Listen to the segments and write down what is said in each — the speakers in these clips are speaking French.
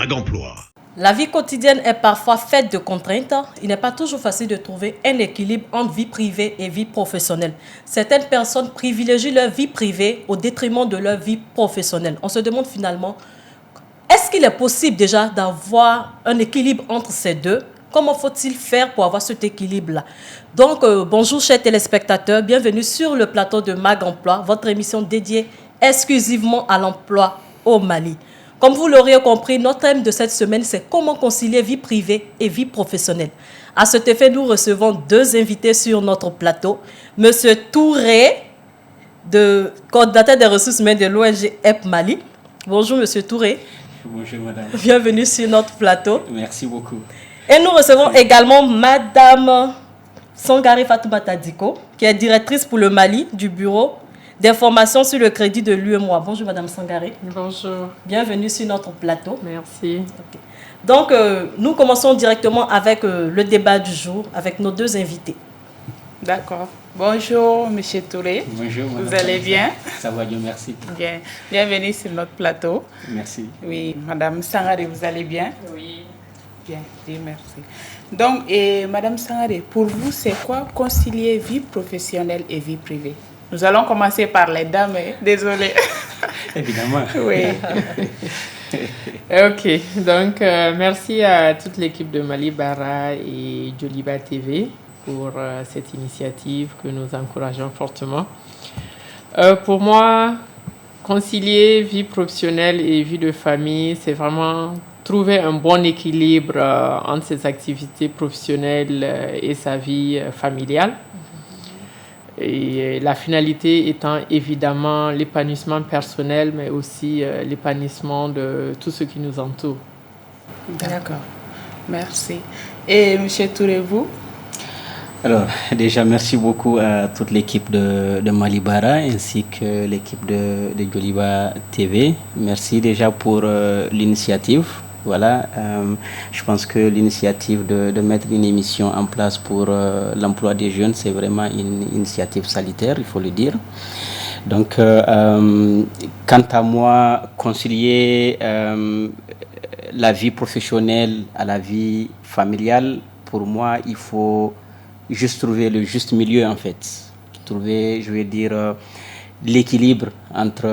Mag Emploi. La vie quotidienne est parfois faite de contraintes. Il n'est pas toujours facile de trouver un équilibre entre vie privée et vie professionnelle. Certaines personnes privilégient leur vie privée au détriment de leur vie professionnelle. On se demande finalement, est-ce qu'il est possible déjà d'avoir un équilibre entre ces deux? Comment faut-il faire pour avoir cet équilibre-là? Donc, bonjour chers téléspectateurs, bienvenue sur le plateau de Mag Emploi, votre émission dédiée exclusivement à l'emploi au Mali. Comme vous l'aurez compris, notre thème de cette semaine, c'est comment concilier vie privée et vie professionnelle. À cet effet, nous recevons deux invités sur notre plateau. Monsieur Touré, coordinateur des ressources humaines de l'ONG EP Mali. Bonjour Monsieur Touré. Bonjour madame. Bienvenue sur notre plateau. Merci beaucoup. Et nous recevons également Madame Sangare Fatoumata Diko, qui est directrice pour le Mali du bureau d'information sur le crédit de l'UEMOA. Bonjour Madame Sangare. Bonjour. Bienvenue sur notre plateau. Merci. Okay. Donc, nous commençons directement avec le débat du jour, avec nos deux invités. D'accord. Bonjour Monsieur Touré. Bonjour madame. Vous allez bien? Ça va bien, merci. Bien. Bienvenue sur notre plateau. Merci. Oui, Madame Sangare, vous allez bien? Oui. Bien, Dieu merci. Donc, et Madame Sangare, pour vous, c'est quoi concilier vie professionnelle et vie privée? Nous allons commencer par les dames, désolée. Évidemment. Oui. Ok, donc merci à toute l'équipe de Mali Bara et Joliba TV pour cette initiative que nous encourageons fortement. Pour moi, concilier vie professionnelle et vie de famille, c'est vraiment trouver un bon équilibre entre ses activités professionnelles et sa vie familiale. Et la finalité étant évidemment l'épanouissement personnel, mais aussi l'épanouissement de tout ce qui nous entoure. D'accord, merci. Et M. Touré, vous? Alors, déjà, merci beaucoup à toute l'équipe de Malibara ainsi que l'équipe de Joliba TV. Merci déjà pour l'initiative. Voilà, je pense que l'initiative de mettre une émission en place pour l'emploi des jeunes, c'est vraiment une initiative salutaire, il faut le dire. Donc, quant à moi, concilier la vie professionnelle à la vie familiale, pour moi, il faut juste trouver le juste milieu, en fait. Trouver, je vais dire, l'équilibre entre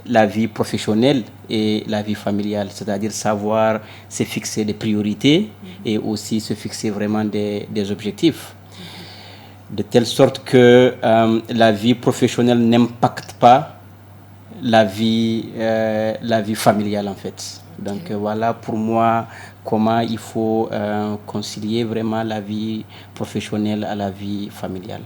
la vie professionnelle et la vie familiale, c'est-à-dire savoir se fixer des priorités et aussi se fixer vraiment des objectifs, de telle sorte que la vie professionnelle n'impacte pas la vie familiale en fait. Donc voilà pour moi comment il faut concilier vraiment la vie professionnelle à la vie familiale.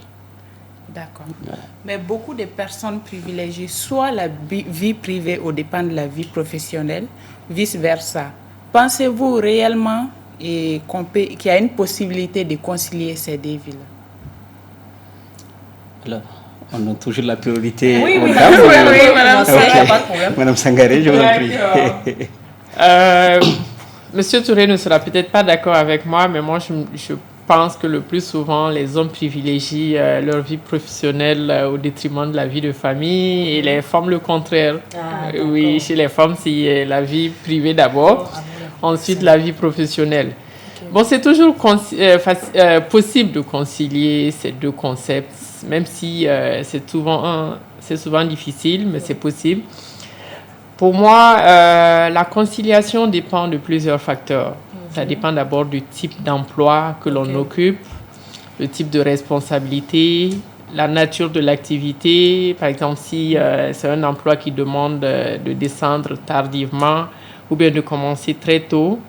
D'accord. Voilà. Mais beaucoup de personnes privilégient soit la vie privée aux dépens de la vie professionnelle, vice-versa. Pensez-vous réellement qu'il y a une possibilité de concilier ces deux vies-là? Alors, on a toujours la priorité oui, aux oui, dames. Oui, Madame Sangare, pas de problème. Madame Sangare, je vous en prie. Monsieur Touré ne sera peut-être pas d'accord avec moi, mais moi, je pense que le plus souvent, les hommes privilégient leur vie professionnelle au détriment de la vie de famille et les femmes le contraire. Oui, chez les femmes, c'est la vie privée d'abord, ensuite la vie professionnelle. Okay. Bon, c'est toujours possible de concilier ces deux concepts, même si c'est souvent difficile, mais c'est possible. Pour moi, la conciliation dépend de plusieurs facteurs. Ça dépend d'abord du type d'emploi que l'on occupe, le type de responsabilité, la nature de l'activité. Par exemple, si c'est un emploi qui demande de descendre tardivement ou bien de commencer très tôt,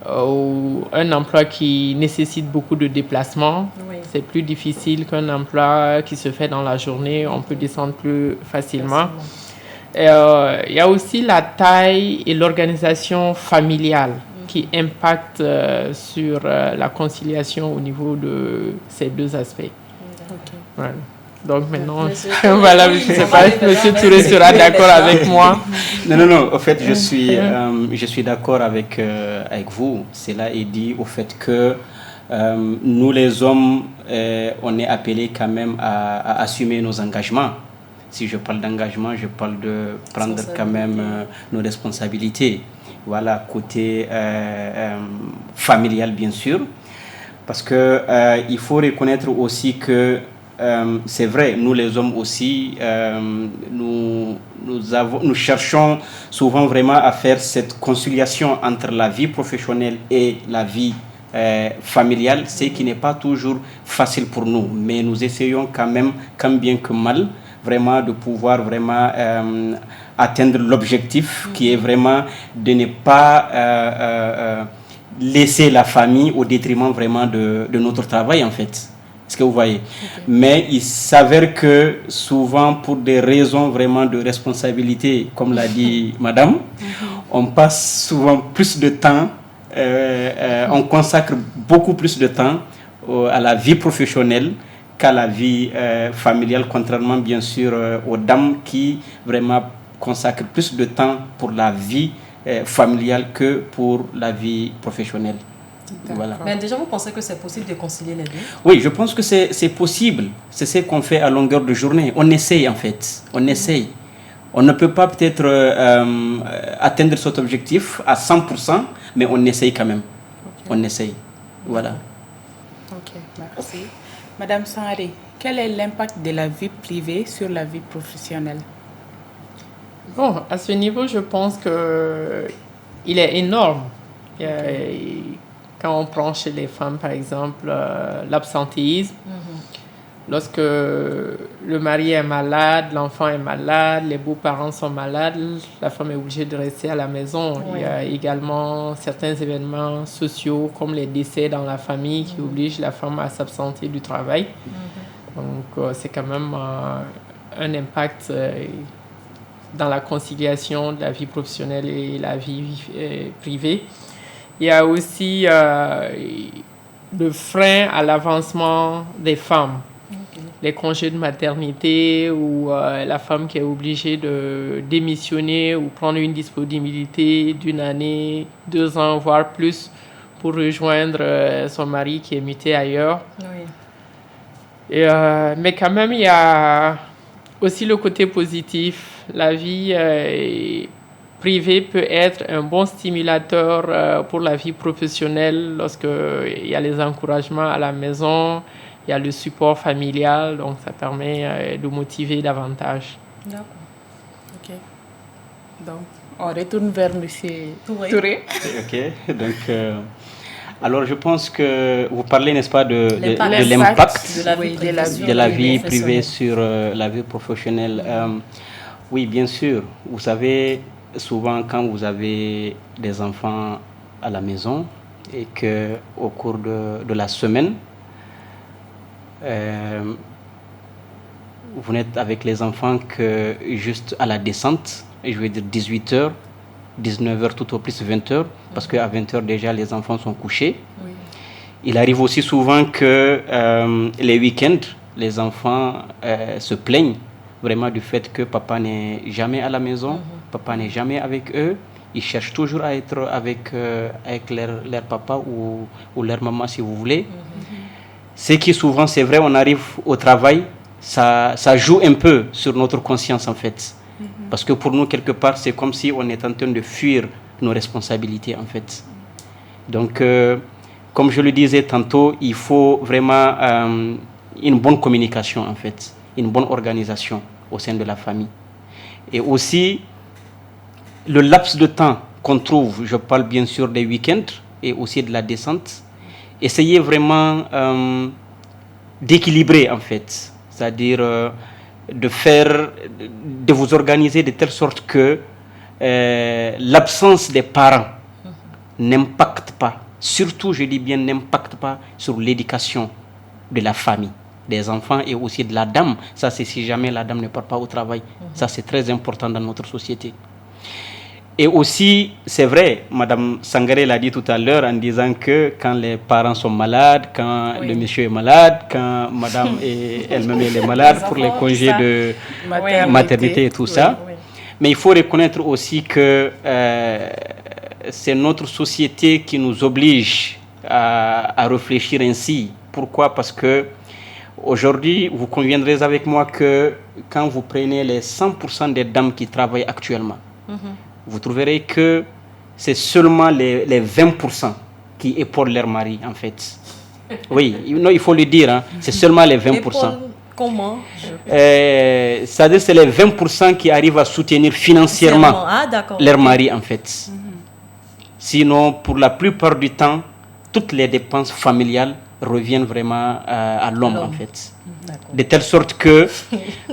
ou un emploi qui nécessite beaucoup de déplacements, c'est plus difficile qu'un emploi qui se fait dans la journée, on peut descendre plus facilement. Il y a aussi la taille et l'organisation familiale qui impactent sur la conciliation au niveau de ces deux aspects. Okay. Voilà. Donc maintenant, voilà, je ne sais pas si M. Touré sera d'accord avec moi. Non, au fait, je suis d'accord avec vous. Cela est dit au fait que nous, les hommes, on est appelés quand même à assumer nos engagements. Si je parle d'engagement, je parle de prendre quand même nos responsabilités. Voilà, côté familial, bien sûr. Parce que il faut reconnaître aussi que c'est vrai, nous les hommes aussi, nous cherchons souvent vraiment à faire cette conciliation entre la vie professionnelle et la vie familiale, ce qui n'est pas toujours facile pour nous. Mais nous essayons quand même, tant bien que mal, vraiment de pouvoir vraiment atteindre l'objectif qui est vraiment de ne pas laisser la famille au détriment vraiment de notre travail en fait. Est-ce que vous voyez? Mais il s'avère que souvent pour des raisons vraiment de responsabilité, comme l'a dit madame, on passe souvent plus de temps, on consacre beaucoup plus de temps à la vie professionnelle qu'à la vie familiale, contrairement bien sûr aux dames qui vraiment consacrent plus de temps pour la vie familiale que pour la vie professionnelle. Voilà. Mais déjà, vous pensez que c'est possible de concilier les deux? Oui, je pense que c'est possible. C'est ce qu'on fait à longueur de journée. On essaye en fait. On essaye. On ne peut pas peut-être atteindre cet objectif à 100%, mais on essaye quand même. On essaye. Voilà. Ok, merci. Madame Sangaré, quel est l'impact de la vie privée sur la vie professionnelle? Bon, à ce niveau, je pense qu'il est énorme. Quand on prend chez les femmes, par exemple, l'absentéisme, lorsque le mari est malade, l'enfant est malade, les beaux-parents sont malades, la femme est obligée de rester à la maison. Oui. Il y a également certains événements sociaux comme les décès dans la famille qui obligent la femme à s'absenter du travail. Donc, c'est quand même un impact dans la conciliation de la vie professionnelle et la vie privée. Il y a aussi le frein à l'avancement des femmes. Les congés de maternité ou la femme qui est obligée de démissionner ou prendre une disponibilité d'une année, 2 ans, voire plus pour rejoindre son mari qui est muté ailleurs. Oui. Mais quand même, il y a aussi le côté positif. La vie privée peut être un bon stimulateur pour la vie professionnelle lorsqu'il y a les encouragements à la maison, il y a le support familial, donc ça permet de motiver davantage. D'accord. Ok. Donc, on retourne vers M. Touré. Ok. Donc, alors, je pense que vous parlez, n'est-ce pas, de l'impact de la vie privée sur la vie professionnelle. Oui, bien sûr. Vous savez, souvent quand vous avez des enfants à la maison et qu'au cours de la semaine, vous n'êtes avec les enfants que juste à la descente, et je veux dire 18h, 19h, tout au plus 20h, parce qu'à 20h déjà les enfants sont couchés. Oui. Il arrive aussi souvent que les week-ends, les enfants se plaignent vraiment du fait que papa n'est jamais à la maison, papa n'est jamais avec eux. Ils cherchent toujours à être avec leur papa ou leur maman, si vous voulez. Ce qui souvent, c'est vrai, on arrive au travail, ça joue un peu sur notre conscience en fait. Parce que pour nous, quelque part, c'est comme si on est en train de fuir nos responsabilités en fait. Donc, comme je le disais tantôt, il faut vraiment une bonne communication en fait, une bonne organisation au sein de la famille. Et aussi, le laps de temps qu'on trouve, je parle bien sûr des week-ends et aussi de la descente, essayez vraiment d'équilibrer en fait, c'est-à-dire de vous organiser de telle sorte que l'absence des parents n'impacte pas, surtout je dis bien n'impacte pas sur l'éducation de la famille, des enfants et aussi de la dame. Ça c'est si jamais la dame ne part pas au travail. Ça c'est très important dans notre société. Et aussi, c'est vrai, Madame Sangaré l'a dit tout à l'heure en disant que quand les parents sont malades, quand le monsieur est malade, quand Madame elle-même est malade pour les congés de maternité et tout ça. Oui. Mais il faut reconnaître aussi que c'est notre société qui nous oblige à réfléchir ainsi. Pourquoi? Parce que aujourd'hui, vous conviendrez avec moi que quand vous prenez les 100% des dames qui travaillent actuellement, vous trouverez que c'est seulement les 20% qui épaulent leur mari, en fait. Oui, non, il faut le dire, hein, c'est seulement les 20%. Épaule, comment? C'est-à-dire c'est les 20% qui arrivent à soutenir financièrement leur mari, en fait. Sinon, pour la plupart du temps, toutes les dépenses familiales reviennent vraiment à l'homme, en fait. De telle sorte que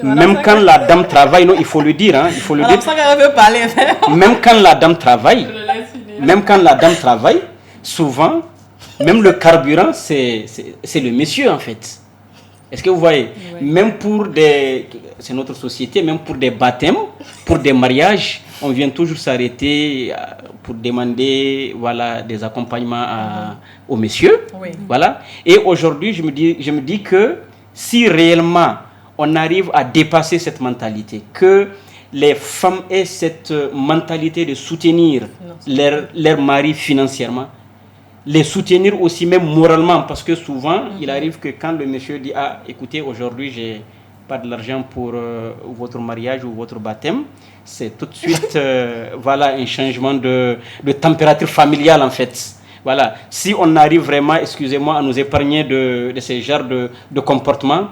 même quand la dame travaille, non, il faut le dire, hein, il faut le dire. Même quand la dame travaille, souvent, même le carburant, c'est le monsieur, en fait. Est-ce que vous voyez? Oui. Même pour c'est notre société, même pour des baptêmes, pour des mariages, on vient toujours s'arrêter pour demander, voilà, des accompagnements aux messieurs. Oui. Voilà. Et aujourd'hui, je me dis que si réellement on arrive à dépasser cette mentalité, que les femmes aient cette mentalité de soutenir leur mari financièrement, les soutenir aussi même moralement, parce que souvent il arrive que quand le monsieur dit écoutez, aujourd'hui j'ai pas de l'argent pour votre mariage ou votre baptême, c'est tout de suite voilà, un changement de température familiale, en fait. Voilà, si on arrive vraiment, excusez-moi, à nous épargner de ce genre de comportement,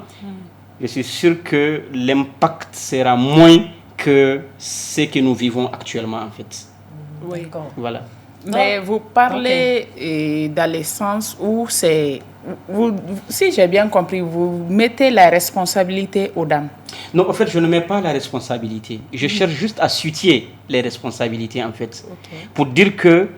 je suis sûr que l'impact sera moins que ce que nous vivons actuellement, en fait. Oui. Voilà. Mais vous parlez dans le sens où si j'ai bien compris, vous mettez la responsabilité aux dames. Non, en fait, je ne mets pas la responsabilité. Je cherche juste à situer les responsabilités, en fait. Pour dire que,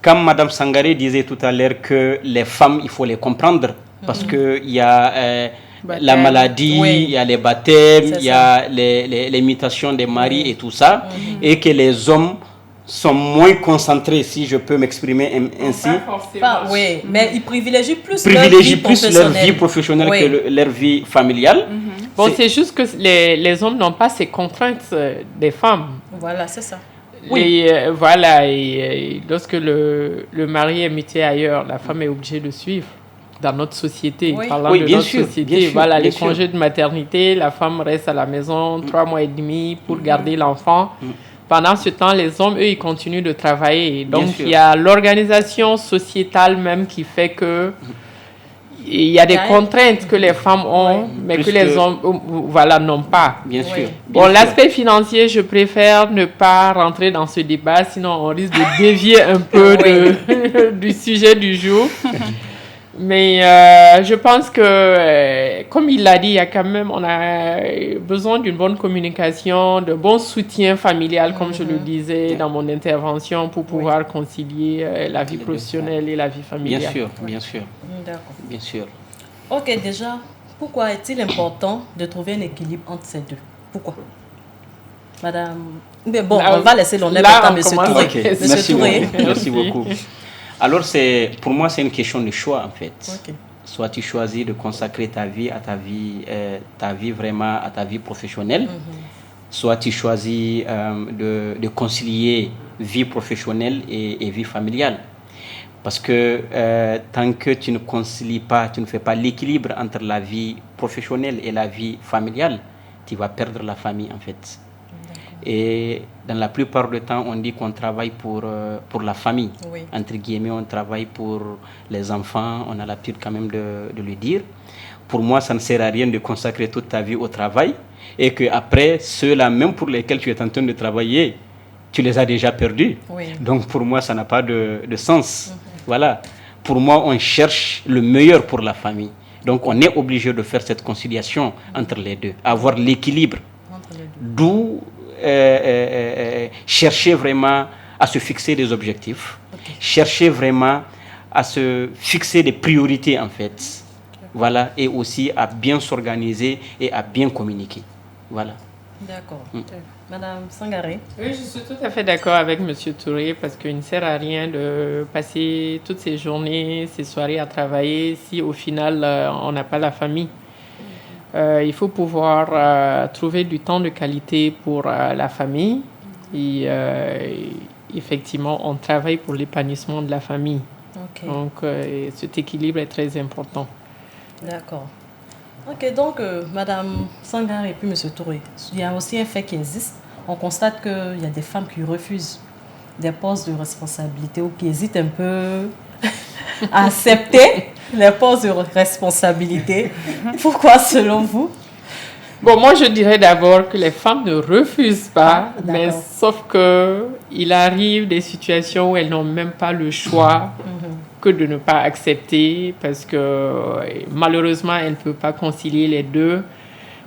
comme Mme Sangaré disait tout à l'heure, que les femmes, il faut les comprendre. Parce qu'il y a la maladie, il y a les baptêmes, il y a les mutations des maris et tout ça. Et que les hommes sont moins concentrés, si je peux m'exprimer ainsi. Oui, mais ils privilégient plus leur vie professionnelle que leur vie familiale. Bon, c'est juste que les hommes n'ont pas ces contraintes des femmes. Voilà, c'est ça. Oui. Voilà, et lorsque le mari est muté ailleurs, la femme est obligée de suivre. Dans notre société, parlant de notre société, voilà, les congés de maternité, la femme reste à la maison 3 mois et demi pour garder l'enfant. Pendant ce temps, les hommes, eux, ils continuent de travailler. Donc, il y a l'organisation sociétale même qui fait que il y a des contraintes que les femmes ont, mais que les hommes, voilà, n'ont pas. Bien sûr. Bon, l'aspect financier, je préfère ne pas rentrer dans ce débat, sinon on risque de dévier un peu du sujet du jour. Mais je pense que, comme il l'a dit, on a besoin d'une bonne communication, de bon soutien familial, comme je le disais dans mon intervention, pour pouvoir concilier la vie professionnelle et la vie familiale. Bien sûr. D'accord. Bien sûr. Ok, déjà, pourquoi est-il important de trouver un équilibre entre ces deux? Pourquoi? Madame... Mais bon, on va laisser l'honneur à M. Touré. Okay. Merci beaucoup. Alors, pour moi, c'est une question de choix, en fait. Soit tu choisis de consacrer ta vie à ta vie vraiment à ta vie professionnelle, soit tu choisis de concilier vie professionnelle et vie familiale. Parce que tant que tu ne concilies pas, tu ne fais pas l'équilibre entre la vie professionnelle et la vie familiale, tu vas perdre la famille, en fait. Et dans la plupart du temps, on dit qu'on travaille pour la famille. Entre guillemets, on travaille pour les enfants. On a l'habitude quand même de le dire. Pour moi, ça ne sert à rien de consacrer toute ta vie au travail et qu'après, ceux-là, même pour lesquels tu es en train de travailler, tu les as déjà perdus. Donc pour moi, ça n'a pas de sens. Voilà. Pour moi, on cherche le meilleur pour la famille. Donc on est obligé de faire cette conciliation entre les deux, avoir l'équilibre. D'où chercher vraiment à se fixer des objectifs, chercher vraiment à se fixer des priorités, en fait. Voilà, et aussi à bien s'organiser et à bien communiquer. Voilà. D'accord. Madame Sangaré? Oui, je suis tout à fait d'accord avec M. Touré parce qu'il ne sert à rien de passer toutes ces journées, ces soirées à travailler si au final on n'a pas la famille. Il faut pouvoir trouver du temps de qualité pour la famille et effectivement on travaille pour l'épanouissement de la famille. Donc cet équilibre est très important. D'accord. Ok, donc Madame Sangaré et puis Monsieur Touré, il y a aussi un fait qui existe. On constate qu'il y a des femmes qui refusent des postes de responsabilité ou qui hésitent un peu à accepter les postes de responsabilité. Pourquoi, selon vous? Bon, moi, je dirais d'abord que les femmes ne refusent pas, mais d'accord. sauf que il arrive des situations où elles n'ont même pas le choix que de ne pas accepter parce que malheureusement, elles ne peuvent pas concilier les deux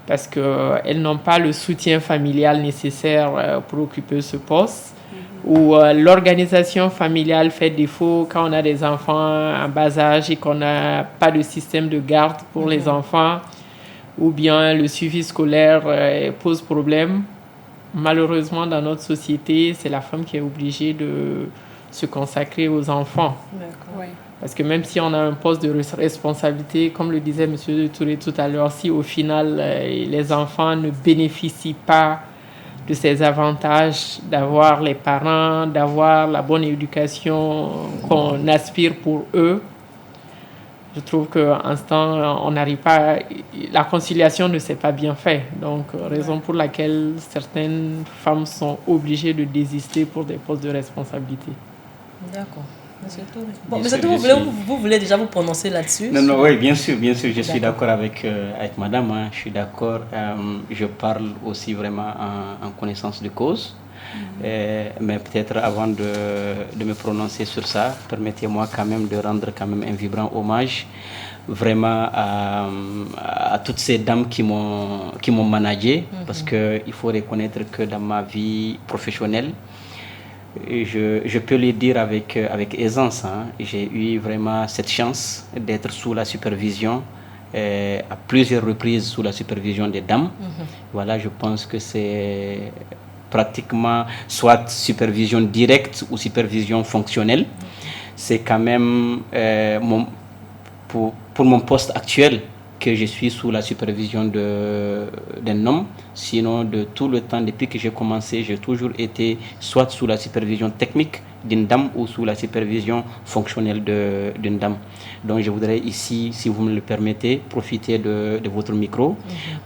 parce qu'elles n'ont pas le soutien familial nécessaire pour occuper ce poste. Ou l'organisation familiale fait défaut quand on a des enfants en bas âge et qu'on n'a pas de système de garde pour les enfants, ou bien le suivi scolaire pose problème. Malheureusement, dans notre société, c'est la femme qui est obligée de se consacrer aux enfants. D'accord. Oui. Parce que même si on a un poste de responsabilité, comme le disait M. Touré tout à l'heure, si au final les enfants ne bénéficient pas de ces avantages d'avoir les parents, d'avoir la bonne éducation qu'on aspire pour eux, je trouve qu'en ce temps, on n'arrive pas... La conciliation ne s'est pas bien faite. Donc, raison pour laquelle certaines femmes sont obligées de désister pour des postes de responsabilité. D'accord. Monsieur Touré. Bon, Bien Monsieur sûr, Touré, je suis- vous voulez déjà vous prononcer là-dessus? Non, oui, bien sûr, je suis D'accord. d'accord avec madame, hein, je suis d'accord. Je parle aussi vraiment en connaissance de cause. Mais peut-être avant de me prononcer sur ça, permettez-moi quand même de rendre quand même un vibrant hommage vraiment à toutes ces dames qui m'ont managé, parce qu'il faut reconnaître que dans ma vie professionnelle, je peux le dire avec aisance, hein, j'ai eu vraiment cette chance d'être sous la supervision, à plusieurs reprises sous la supervision des dames. Voilà, je pense que c'est pratiquement soit supervision directe ou supervision fonctionnelle. C'est quand même pour mon poste actuel que je suis sous la supervision d'un homme. Sinon, de tout le temps, depuis que j'ai commencé, j'ai toujours été soit sous la supervision technique d'une dame ou sous la supervision fonctionnelle d'une dame. Donc, je voudrais ici, si vous me le permettez, profiter de votre micro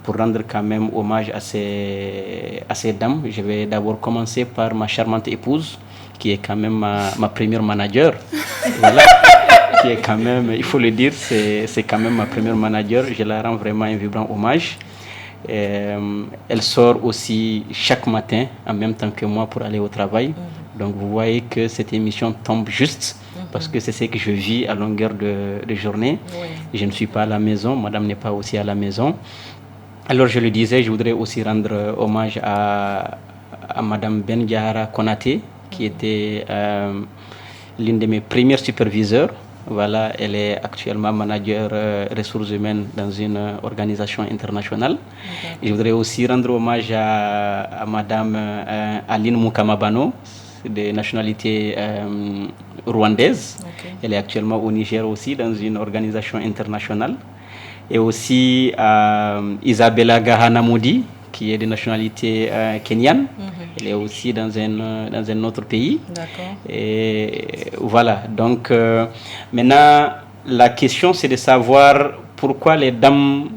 pour rendre quand même hommage à ces dames. Je vais d'abord commencer par ma charmante épouse, qui est quand même ma première manager. Voilà. Qui est quand même, il faut le dire, c'est quand même ma première manager. Je la rends vraiment un vibrant hommage. Elle sort aussi chaque matin en même temps que moi pour aller au travail. Donc vous voyez que cette émission tombe juste parce que c'est ce que je vis à longueur de journée. Je ne suis pas à la maison, madame n'est pas aussi à la maison. Alors je le disais, je voudrais aussi rendre hommage à madame Ben Diara Konaté, qui était l'une de mes premières superviseurs. Voilà, elle est actuellement manager ressources humaines dans une organisation internationale. Je voudrais aussi rendre hommage à madame Aline Moukamabano, de nationalité rwandaise. Elle est actuellement au Niger aussi dans une organisation internationale. Et aussi à Isabella Gahanamoudi, qui est de nationalité kenyane. Elle est aussi dans un autre pays. D'accord. Et voilà, donc maintenant, la question c'est de savoir pourquoi les dames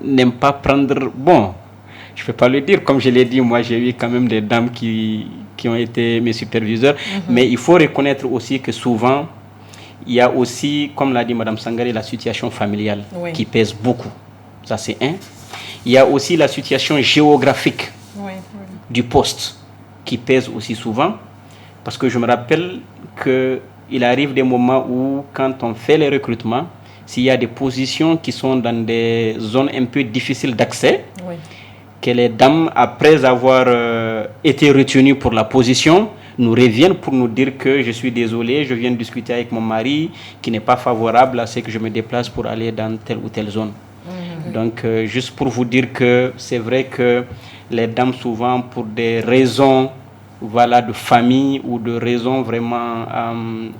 n'aiment pas prendre... Bon, je ne peux pas le dire, comme je l'ai dit, moi j'ai eu quand même des dames qui ont été mes superviseurs, mais il faut reconnaître aussi que souvent, il y a aussi, comme l'a dit Mme Sangaré, la situation familiale qui pèse beaucoup. Ça c'est un. Il y a aussi la situation géographique du poste qui pèse aussi souvent, parce que je me rappelle qu'il arrive des moments où quand on fait les recrutements, s'il y a des positions qui sont dans des zones un peu difficiles d'accès, que les dames, après avoir été retenues pour la position, nous reviennent pour nous dire que je suis désolé, je viens de discuter avec mon mari qui n'est pas favorable à ce que je me déplace pour aller dans telle ou telle zone. Donc, juste pour vous dire que c'est vrai que les dames, souvent, pour des raisons de famille ou de raisons vraiment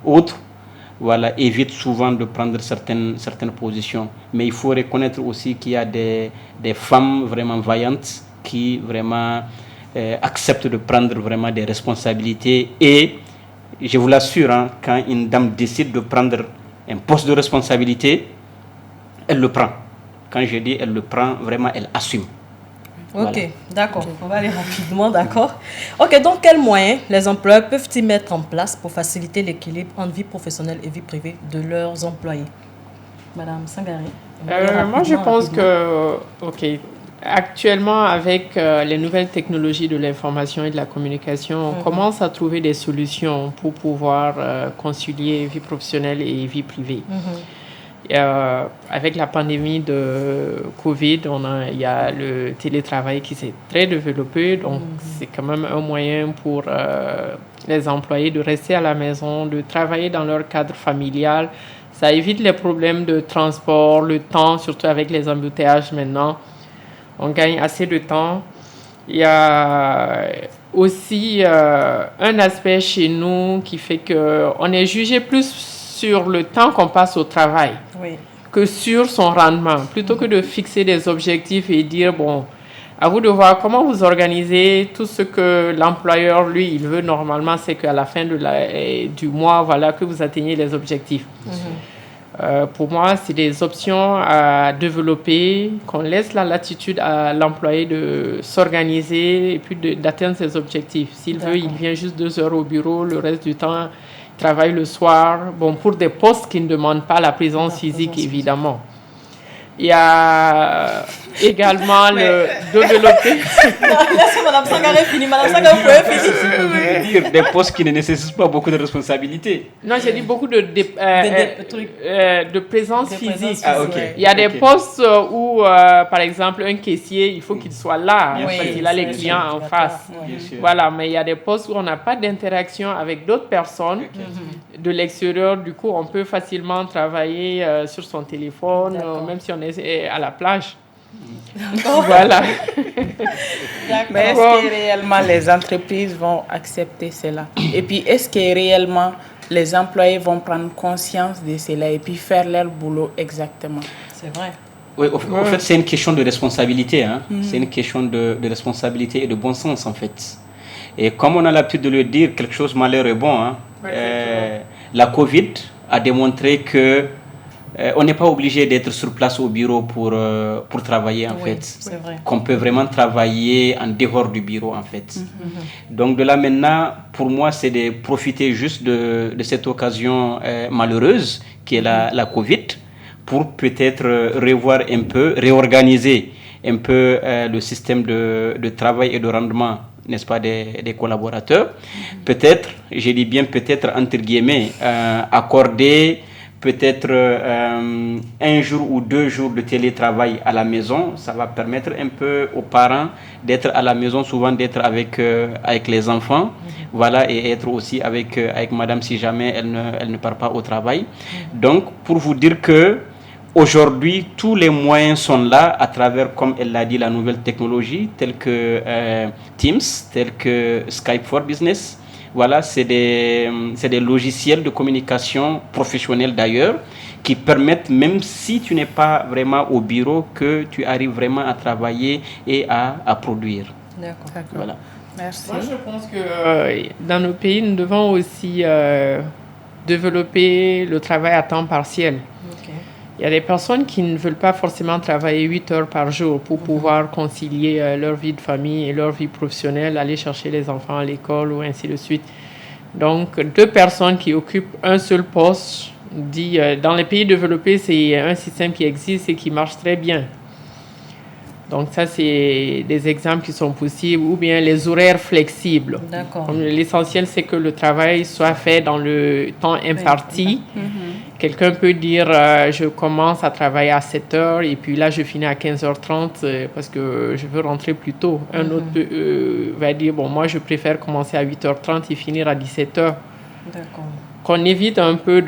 autres, évitent souvent de prendre certaines positions. Mais il faut reconnaître aussi qu'il y a des femmes vraiment vaillantes qui vraiment acceptent de prendre vraiment des responsabilités. Et je vous l'assure, hein, quand une dame décide de prendre un poste de responsabilité, elle le prend. Quand je dis elle le prend, vraiment, elle assume. Ok, Voilà. d'accord. On va aller rapidement, d'accord. Ok, donc quels moyens les employeurs peuvent-ils mettre en place pour faciliter l'équilibre entre vie professionnelle et vie privée de leurs employés? Madame Sangaré. Moi, je pense que, actuellement, avec les nouvelles technologies de l'information et de la communication, on commence à trouver des solutions pour pouvoir concilier vie professionnelle et vie privée. Avec la pandémie de Covid, il y a le télétravail qui s'est très développé, donc c'est quand même un moyen pour les employés de rester à la maison, de travailler dans leur cadre familial. Ça évite les problèmes de transport, le temps, surtout avec les embouteillages maintenant. On gagne assez de temps. Il y a aussi un aspect chez nous qui fait qu'on est jugé plus sur le temps qu'on passe au travail que sur son rendement. Plutôt que de fixer des objectifs et dire, bon, à vous de voir comment vous organisez tout ce que l'employeur, lui, il veut normalement, c'est qu'à la fin du mois, voilà, que vous atteignez les objectifs. Pour moi, c'est des options à développer, qu'on laisse la latitude à l'employé de s'organiser et puis d'atteindre ses objectifs. S'il veut, il vient juste 2 heures au bureau, le reste du temps, il travaille le soir. Bon, pour des postes qui ne demandent pas la présence physique, évidemment. Il y a également le développer. Laissez Madame Sangaré finir. Madame Sangaré, vous pouvez finir. Vous voulez dire des postes qui ne nécesstent pas beaucoup de responsabilités. Non, j'ai dit beaucoup de présence physique. Ah, ok. Il y a des postes où, par exemple, un caissier, il faut qu'il soit là, parce qu'il a les clients en face. Voilà, mais il y a des postes où on n'a pas d'interaction avec d'autres personnes de l'extérieur. Du coup, on peut facilement travailler sur son téléphone, même si on est à la plage. Voilà. Mais est-ce que réellement les entreprises vont accepter cela? Et puis, est-ce que réellement les employés vont prendre conscience de cela et puis faire leur boulot exactement? C'est vrai. Oui, au fait, c'est une question de responsabilité. Hein. C'est une question de responsabilité et de bon sens, en fait. Et comme on a l'habitude de le dire, quelque chose malheur est bon. Hein. La Covid a démontré que on n'est pas obligé d'être sur place au bureau pour travailler, en fait. C'est vrai. Qu'on peut vraiment travailler en dehors du bureau, en fait. Donc, de là maintenant, pour moi, c'est de profiter juste de cette occasion malheureuse qui est la Covid pour peut-être revoir un peu, réorganiser un peu le système de travail et de rendement, n'est-ce pas, des collaborateurs. Peut-être, je dis bien peut-être entre guillemets, accorder peut-être 1 jour ou 2 jours de télétravail à la maison. Ça va permettre un peu aux parents d'être à la maison, souvent d'être avec les enfants, voilà, et être aussi avec madame si jamais elle ne part pas au travail. Donc, pour vous dire que aujourd'hui, tous les moyens sont là à travers, comme elle l'a dit, la nouvelle technologie, telle que Teams, telle que Skype for Business. Voilà, c'est des logiciels de communication professionnels d'ailleurs, qui permettent, même si tu n'es pas vraiment au bureau, que tu arrives vraiment à travailler et à produire. D'accord. Voilà. Merci. Moi, je pense que dans nos pays, nous devons aussi développer le travail à temps partiel. Il y a des personnes qui ne veulent pas forcément travailler 8 heures par jour pour pouvoir concilier leur vie de famille et leur vie professionnelle, aller chercher les enfants à l'école ou ainsi de suite. Donc, 2 personnes qui occupent un seul poste, dans les pays développés, c'est un système qui existe et qui marche très bien. Donc ça, c'est des exemples qui sont possibles, ou bien les horaires flexibles. D'accord. L'essentiel, c'est que le travail soit fait dans le temps imparti. Quelqu'un peut dire, je commence à travailler à 7 heures et puis là, je finis à 15h30 parce que je veux rentrer plus tôt. Un autre va dire, bon, moi, je préfère commencer à 8h30 et finir à 17h. D'accord. Qu'on évite un peu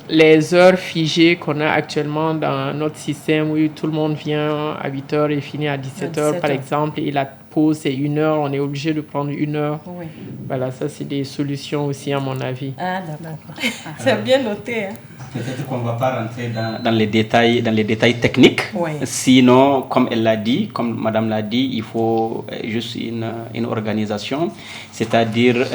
les heures figées qu'on a actuellement dans notre système où tout le monde vient à 8h et finit à 17h par exemple, et la pause c'est 1 heure, on est obligé de prendre 1 heure. Oui. Voilà, ça c'est des solutions aussi à mon avis. Ah d'accord. C'est bien noté. Hein. Peut-être qu'on ne va pas rentrer dans les détails techniques. Oui. Sinon, comme elle l'a dit, comme Madame l'a dit, il faut juste une organisation, c'est-à-dire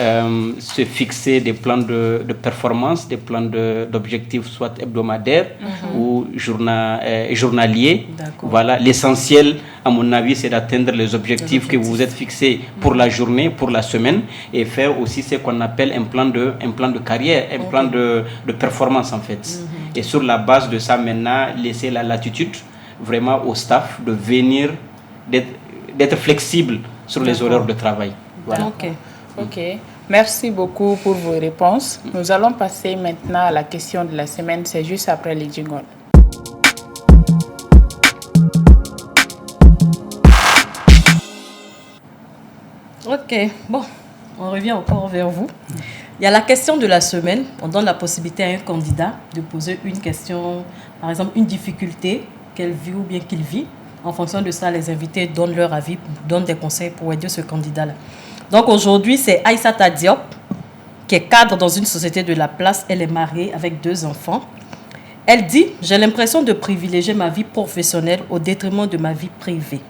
se fixer des plans de performance, des plans d'objectifs soit hebdomadaires ou journalier. Voilà, l'essentiel, à mon avis, c'est d'atteindre les objectifs que vous vous êtes fixés pour la journée, pour la semaine, et faire aussi ce qu'on appelle un plan de carrière, un plan de performance en fait. Et sur la base de ça, maintenant, laisser la latitude vraiment au staff de venir, d'être flexible sur les horaires de travail. Voilà. Ok. Merci beaucoup pour vos réponses. Nous allons passer maintenant à la question de la semaine. C'est juste après les jingles. Ok, bon, on revient encore vers vous. Il y a la question de la semaine. On donne la possibilité à un candidat de poser une question, par exemple une difficulté qu'elle vit ou bien qu'il vit. En fonction de ça, les invités donnent leur avis, donnent des conseils pour aider ce candidat-là. Donc aujourd'hui, c'est Aïssata Diop, qui est cadre dans une société de la place. Elle est mariée avec 2 enfants. Elle dit « J'ai l'impression de privilégier ma vie professionnelle au détriment de ma vie privée.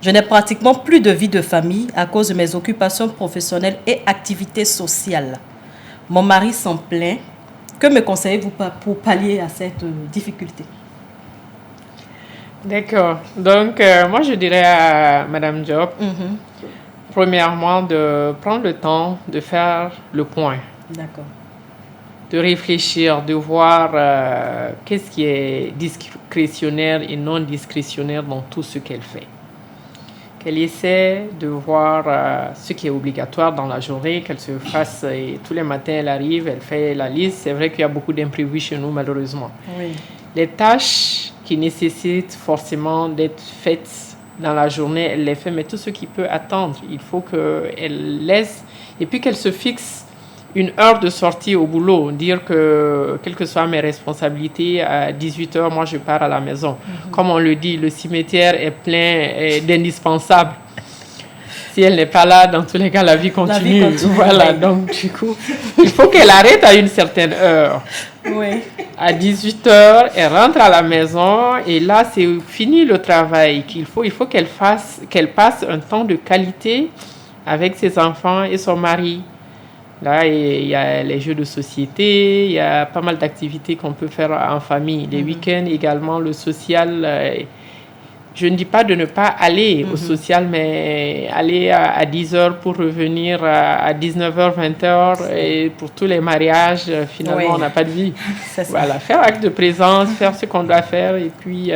Je n'ai pratiquement plus de vie de famille à cause de mes occupations professionnelles et activités sociales. Mon mari s'en plaint. Que me conseillez-vous pour pallier à cette difficulté ?» D'accord. Donc, moi, je dirais à Madame Diop, premièrement, de prendre le temps de faire le point. D'accord. De réfléchir, de voir qu'est-ce qui est discrétionnaire et non discrétionnaire dans tout ce qu'elle fait. Qu'elle essaie de voir ce qui est obligatoire dans la journée, qu'elle se fasse, et tous les matins elle arrive, elle fait la liste. C'est vrai qu'il y a beaucoup d'imprévus chez nous, malheureusement. Oui. Les tâches qui nécessitent forcément d'être faites dans la journée, elle les fait, mais tout ce qui peut attendre, il faut qu'elle laisse, et puis qu'elle se fixe une heure de sortie au boulot, dire que, quelles que soient mes responsabilités, à 18h, moi je pars à la maison. Comme on le dit, le cimetière est plein d'indispensables. Si elle n'est pas là, dans tous les cas, la vie continue. Voilà, donc du coup, il faut qu'elle arrête à une certaine heure. Oui. À 18h, elle rentre à la maison et là, c'est fini le travail. Il faut qu'elle passe un temps de qualité avec ses enfants et son mari. Là, il y a les jeux de société, il y a pas mal d'activités qu'on peut faire en famille. Les week-ends également, le social. Je ne dis pas de ne pas aller au social, mais aller à 10h pour revenir à 19h, 20h. Et pour tous les mariages, finalement, on n'a pas de vie. Voilà, faire acte de présence, faire ce qu'on doit faire et puis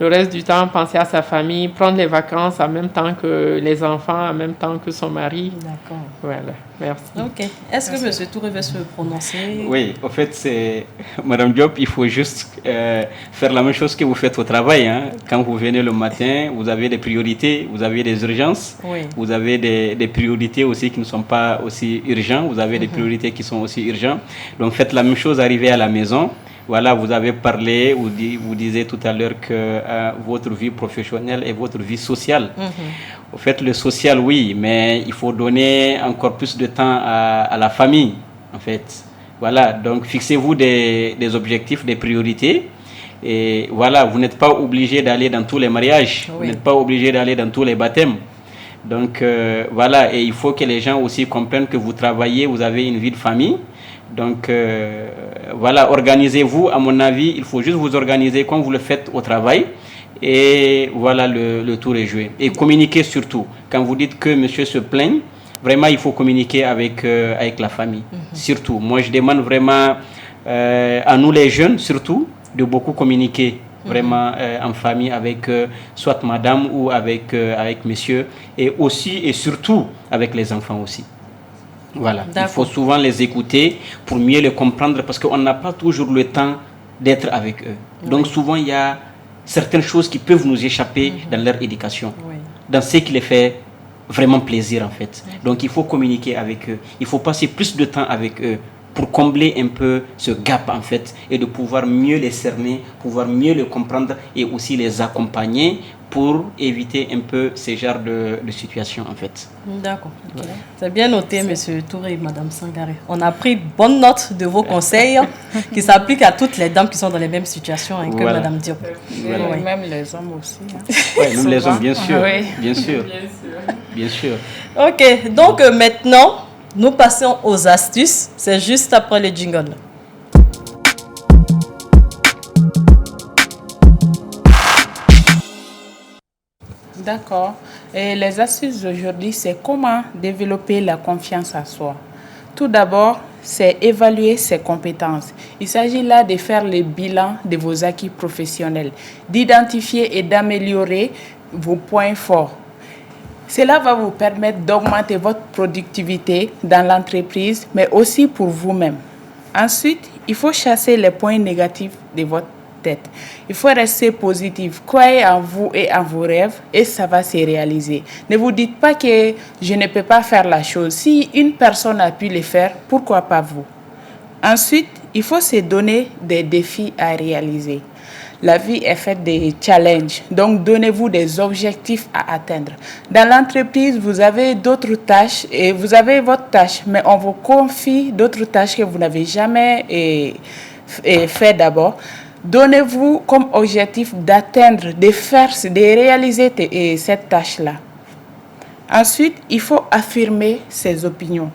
le reste du temps, penser à sa famille, prendre les vacances en même temps que les enfants, en même temps que son mari. D'accord. Voilà, merci. Ok. Est-ce que M. Touré veut se prononcer? Oui, en fait, c'est Madame Diop, il faut juste faire la même chose que vous faites au travail. Hein. Quand vous venez le matin, vous avez des priorités, vous avez des urgences, vous avez des priorités aussi qui ne sont pas aussi urgentes, vous avez des priorités qui sont aussi urgentes. Donc faites la même chose, arrivez à la maison. Voilà, vous avez parlé, vous disiez tout à l'heure que votre vie professionnelle et votre vie sociale. En fait, le social, oui, mais il faut donner encore plus de temps à la famille, en fait. Voilà, donc fixez-vous des objectifs, des priorités. Et voilà, vous n'êtes pas obligé d'aller dans tous les mariages, vous n'êtes pas obligé d'aller dans tous les baptêmes. Donc voilà, et il faut que les gens aussi comprennent que vous travaillez, vous avez une vie de famille. Donc voilà, organisez-vous, à mon avis, il faut juste vous organiser comme vous le faites au travail. Et voilà, le tour est joué. Et communiquer surtout. Quand vous dites que monsieur se plaigne, vraiment, il faut communiquer avec la famille. Surtout. Moi, je demande vraiment à nous les jeunes, surtout, de beaucoup communiquer vraiment en famille avec soit madame ou avec monsieur. Et aussi et surtout avec les enfants aussi. Voilà, il faut souvent les écouter pour mieux les comprendre parce qu'on n'a pas toujours le temps d'être avec eux. Donc souvent, il y a certaines choses qui peuvent nous échapper dans leur éducation, dans ce qui les fait vraiment plaisir en fait. Donc il faut communiquer avec eux, il faut passer plus de temps avec eux pour combler un peu ce gap en fait et de pouvoir mieux les cerner, pouvoir mieux les comprendre et aussi les accompagner pour éviter un peu ces genres de situations en fait. D'accord. Voilà. C'est bien noté, M. Touré et Mme Sangaré. On a pris bonne note de vos conseils qui s'appliquent à toutes les dames qui sont dans les mêmes situations que Mme Diop. Voilà. Même les hommes aussi. Oui, même les hommes, bien sûr. Bien sûr. Bien sûr. Ok, donc maintenant, nous passons aux astuces. C'est juste après le jingle. D'accord. Et les astuces d'aujourd'hui, c'est comment développer la confiance en soi. Tout d'abord, c'est évaluer ses compétences. Il s'agit là de faire le bilan de vos acquis professionnels, d'identifier et d'améliorer vos points forts. Cela va vous permettre d'augmenter votre productivité dans l'entreprise, mais aussi pour vous-même. Ensuite, il faut chasser les points négatifs de votre tête. Il faut rester positif. Croyez en vous et en vos rêves et ça va se réaliser. Ne vous dites pas que je ne peux pas faire la chose. Si une personne a pu le faire, pourquoi pas vous? Ensuite, il faut se donner des défis à réaliser. La vie est faite de challenges, donc donnez-vous des objectifs à atteindre. Dans l'entreprise, vous avez d'autres tâches et vous avez votre tâche, mais on vous confie d'autres tâches que vous n'avez jamais fait d'abord. Donnez-vous comme objectif d'atteindre, de réaliser cette tâche-là. Ensuite, il faut affirmer ses opinions.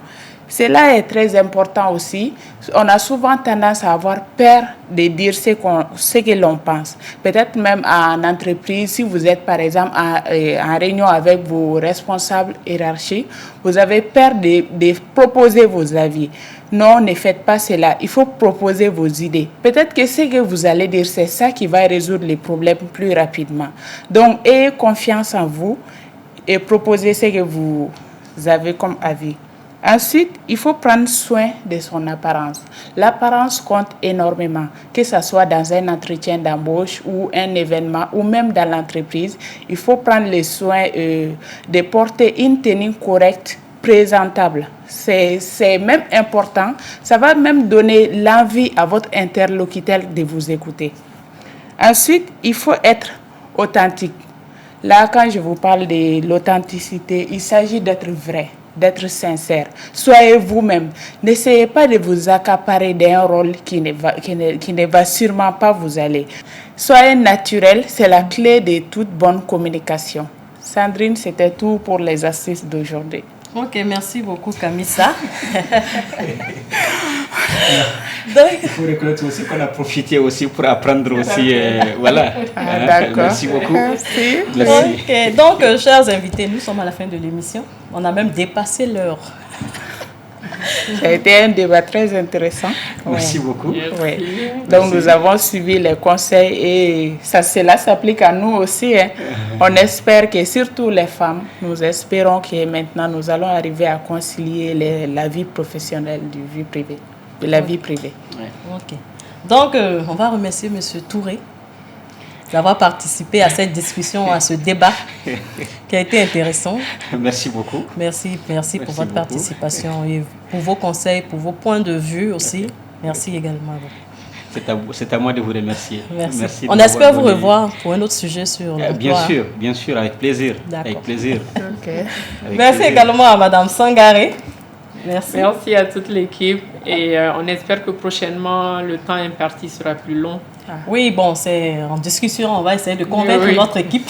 Cela est très important aussi. On a souvent tendance à avoir peur de dire ce que l'on pense. Peut-être même en entreprise, si vous êtes par exemple en réunion avec vos responsables hiérarchiques, vous avez peur de proposer vos avis. Non, ne faites pas cela. Il faut proposer vos idées. Peut-être que ce que vous allez dire, c'est ça qui va résoudre les problèmes plus rapidement. Donc, ayez confiance en vous et proposez ce que vous avez comme avis. Ensuite, il faut prendre soin de son apparence. L'apparence compte énormément, que ce soit dans un entretien d'embauche ou un événement ou même dans l'entreprise. Il faut prendre le soin de porter une tenue correcte, présentable. C'est même important. Ça va même donner l'envie à votre interlocuteur de vous écouter. Ensuite, il faut être authentique. Là, quand je vous parle de l'authenticité, il s'agit d'être vrai, d'être sincère. Soyez vous-même. N'essayez pas de vous accaparer d'un rôle qui ne va sûrement pas vous aller. Soyez naturel, c'est la clé de toute bonne communication. Sandrine, c'était tout pour les astuces d'aujourd'hui. Ok, merci beaucoup Kamisa. Donc, il faut reconnaître aussi qu'on a profité aussi pour apprendre aussi. Voilà. D'accord. Merci beaucoup. Merci. Merci. Ok, donc chers invités, nous sommes à la fin de l'émission. On a même dépassé l'heure. Ça a été un débat très intéressant. Merci beaucoup. Oui. Donc nous avons suivi les conseils et cela s'applique à nous aussi. Hein. On espère que surtout les femmes, nous espérons que maintenant nous allons arriver à concilier la vie professionnelle de la vie privée. Ok. Donc on va remercier M. Touré d'avoir participé à cette discussion, à ce débat qui a été intéressant. Merci beaucoup. Merci pour votre participation et pour vos conseils, pour vos points de vue aussi. Merci également à vous. C'est à moi de vous remercier. Merci. On espère vous revoir pour un autre sujet sur l'emploi. Bien sûr, avec plaisir. Avec plaisir. Okay. Merci également à Madame Sangaré. Merci à toute l'équipe et on espère que prochainement le temps imparti sera plus long. Oui, bon, c'est en discussion, on va essayer de convaincre notre équipe.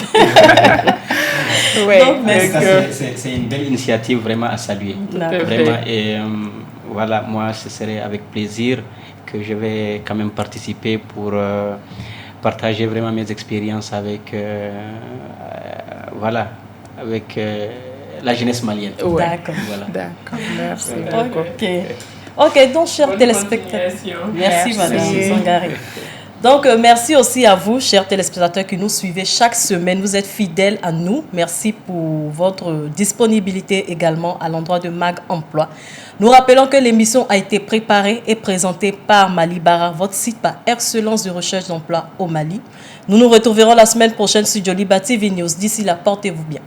C'est une belle initiative vraiment à saluer. Vraiment, et voilà, moi ce serait avec plaisir que je vais quand même participer pour partager vraiment mes expériences avec la jeunesse malienne. Ouais. D'accord. Voilà. D'accord, merci beaucoup. Ok, donc chers téléspectateurs. Merci Madame Sangaré. Donc, merci aussi à vous, chers téléspectateurs qui nous suivez chaque semaine. Vous êtes fidèles à nous. Merci pour votre disponibilité également à l'endroit de Mag Emploi. Nous rappelons que l'émission a été préparée et présentée par Malibara, votre site par excellence de recherche d'emploi au Mali. Nous nous retrouverons la semaine prochaine sur Joliba TV News. D'ici là, portez-vous bien.